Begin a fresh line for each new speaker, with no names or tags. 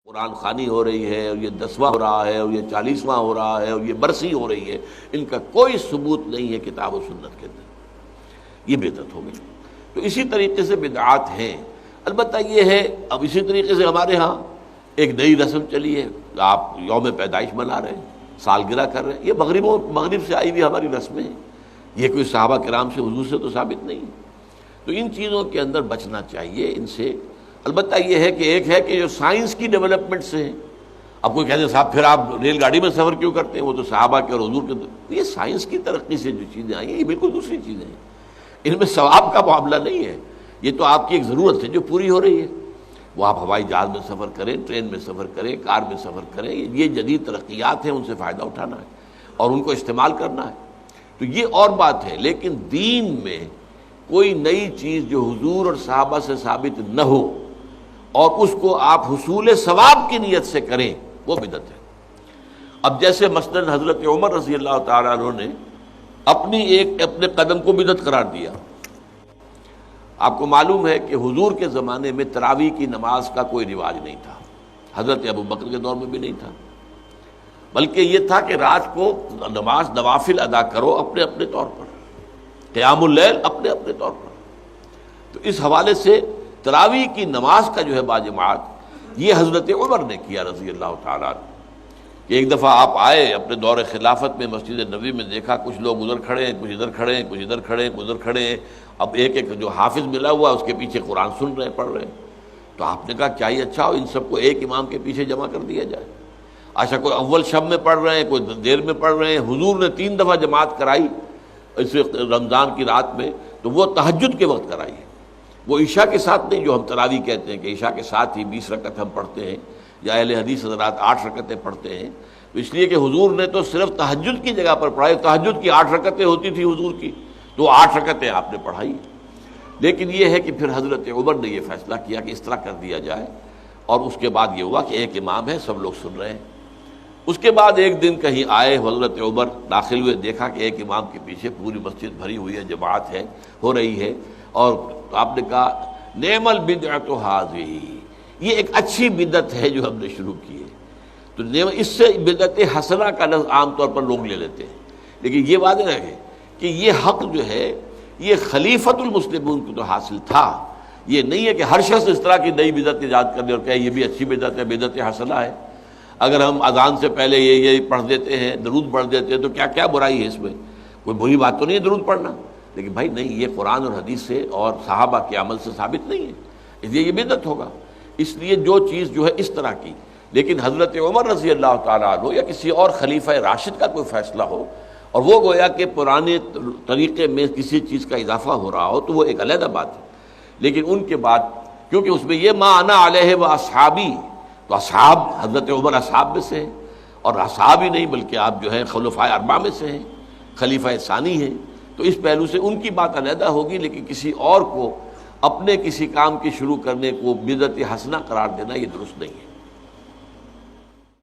قرآن خوانی ہو رہی ہے اور یہ 10واں ہو رہا ہے اور یہ 40واں ہو رہا ہے اور یہ برسی ہو رہی ہے، ان کا کوئی ثبوت نہیں ہے کتاب و سنت کے اندر، یہ بدعت ہو گئی۔ تو اسی طریقے سے بدعات ہیں۔ البتہ یہ ہے اب اسی طریقے سے ہمارے ہاں ایک نئی رسم چلی ہے، آپ یوم پیدائش منا رہے ہیں، سالگرہ کر رہے ہیں، یہ مغرب سے آئی ہوئی ہماری رسمیں ہیں، یہ کوئی صحابہ کرام سے حضور سے تو ثابت نہیں ہے۔ تو ان چیزوں کے اندر بچنا چاہیے ان سے۔ البتہ یہ ہے کہ ایک ہے کہ جو سائنس کی ڈیولپمنٹ سے ہے، اب کوئی کہتے ہیں صاحب پھر آپ ریل گاڑی میں سفر کیوں کرتے ہیں، وہ تو صحابہ کے اور حضور کے، یہ سائنس کی ترقی سے جو چیزیں آئی ہیں یہ بالکل دوسری چیزیں ہیں، ان میں ثواب کا معاملہ نہیں ہے، یہ تو آپ کی ایک ضرورت ہے جو پوری ہو رہی ہے۔ وہ آپ ہوائی جہاز میں سفر کریں، ٹرین میں سفر کریں، کار میں سفر کریں، یہ جدید ترقیات ہیں، ان سے فائدہ اٹھانا ہے اور ان کو استعمال کرنا ہے، تو یہ اور بات ہے۔ لیکن دین میں کوئی نئی چیز جو حضور اور صحابہ سے ثابت نہ ہو اور اس کو آپ حصول ثواب کی نیت سے کریں، وہ بدعت ہے۔ اب جیسے مثلا حضرت عمر رضی اللہ تعالیٰ عنہ نے اپنے قدم کو بدعت قرار دیا۔ آپ کو معلوم ہے کہ حضور کے زمانے میں تراویح کی نماز کا کوئی رواج نہیں تھا، حضرت ابو بکر کے دور میں بھی نہیں تھا، بلکہ یہ تھا کہ رات کو نماز نوافل ادا کرو اپنے اپنے طور پر، قیام اللیل اپنے اپنے طور پر۔ تو اس حوالے سے تراویح کی نماز کا جو ہے باجماعت یہ حضرت عمر نے کیا رضی اللہ تعالیٰ عنہ، کہ ایک دفعہ آپ آئے اپنے دور خلافت میں، مسجد نبوی میں دیکھا کچھ لوگ ادھر کھڑے ہیں، کچھ ادھر کھڑے ہیں، کچھ ادھر کھڑے ہیں، کچھ ادھر کھڑے ہیں، اب ایک ایک جو حافظ ملا ہوا اس کے پیچھے قرآن سن رہے ہیں، پڑھ رہے ہیں۔ تو آپ نے کہا کیا یہ اچھا ہو ان سب کو ایک امام کے پیچھے جمع کر دیا جائے؟ اچھا کوئی اول شب میں پڑھ رہے ہیں، کوئی دیر میں پڑھ رہے ہیں، حضور نے 3 دفعہ جماعت کرائی اس رمضان کی رات میں، تو وہ تہجد کے وقت کرائی ہے، وہ عشاء کے ساتھ نہیں، جو ہم تراویح کہتے ہیں کہ عشاء کے ساتھ ہی 20 رکعت ہم پڑھتے ہیں، یا اہل حدیث حضرات 8 رکعتیں پڑھتے ہیں، تو اس لیے کہ حضور نے تو صرف تہجد کی جگہ پر پڑھائی، تہجد کی 8 رکعتیں ہوتی تھی حضور کی، تو 8 رکعتیں آپ نے پڑھائی۔ لیکن یہ ہے کہ پھر حضرت عمر نے یہ فیصلہ کیا کہ اس طرح کر دیا جائے، اور اس کے بعد یہ ہوا کہ ایک امام ہے، سب لوگ سن رہے ہیں۔ اس کے بعد ایک دن کہیں آئے حضرت عمر، داخل ہوئے، دیکھا کہ ایک امام کے پیچھے پوری مسجد بھری ہوئی ہے، جماعت ہے، ہو رہی ہے، اور آپ نے کہا نعم البدعۃ ھذہ، یہ ایک اچھی بدعت ہے جو ہم نے شروع کی ہے۔ تو اس سے بدعت حسنہ کا لفظ عام طور پر لوگ لے لیتے ہیں، لیکن یہ واضح ہے کہ یہ حق جو ہے یہ خلیفۃ المسلمون کو تو حاصل تھا، یہ نہیں ہے کہ ہر شخص اس طرح کی نئی بدعت ایجاد کر دے اور کہے یہ بھی اچھی بدعت ہے، بدعت حسنہ ہے۔ اگر ہم اذان سے پہلے یہ پڑھ دیتے ہیں، درود پڑھ دیتے ہیں، تو کیا برائی ہے اس میں؟ کوئی بری بات تو نہیں ہے درود پڑھنا، لیکن بھائی نہیں، یہ قرآن اور حدیث سے اور صحابہ کے عمل سے ثابت نہیں ہے، اس لیے یہ بدعت ہوگا۔ اس لیے جو چیز جو ہے اس طرح کی، لیکن حضرت عمر رضی اللہ تعالیٰ عنہ یا کسی اور خلیفہ راشد کا کوئی فیصلہ ہو اور وہ گویا کہ پرانے طریقے میں کسی چیز کا اضافہ ہو رہا ہو، تو وہ ایک علیحدہ بات ہے۔ لیکن ان کے بعد کیونکہ اس میں یہ ما انا علیہ و اصحابی، تو اصحاب حضرت عمر اصحاب میں سے ہیں، اور اصحاب ہی نہیں بلکہ آپ جو ہیں خلفائے اربعہ میں سے ہیں، خلیفہ ثانی ہیں، تو اس پہلو سے ان کی بات علیحدہ ہوگی، لیکن کسی اور کو اپنے کسی کام کی شروع کرنے کو بدعت حسنہ قرار دینا یہ درست نہیں ہے۔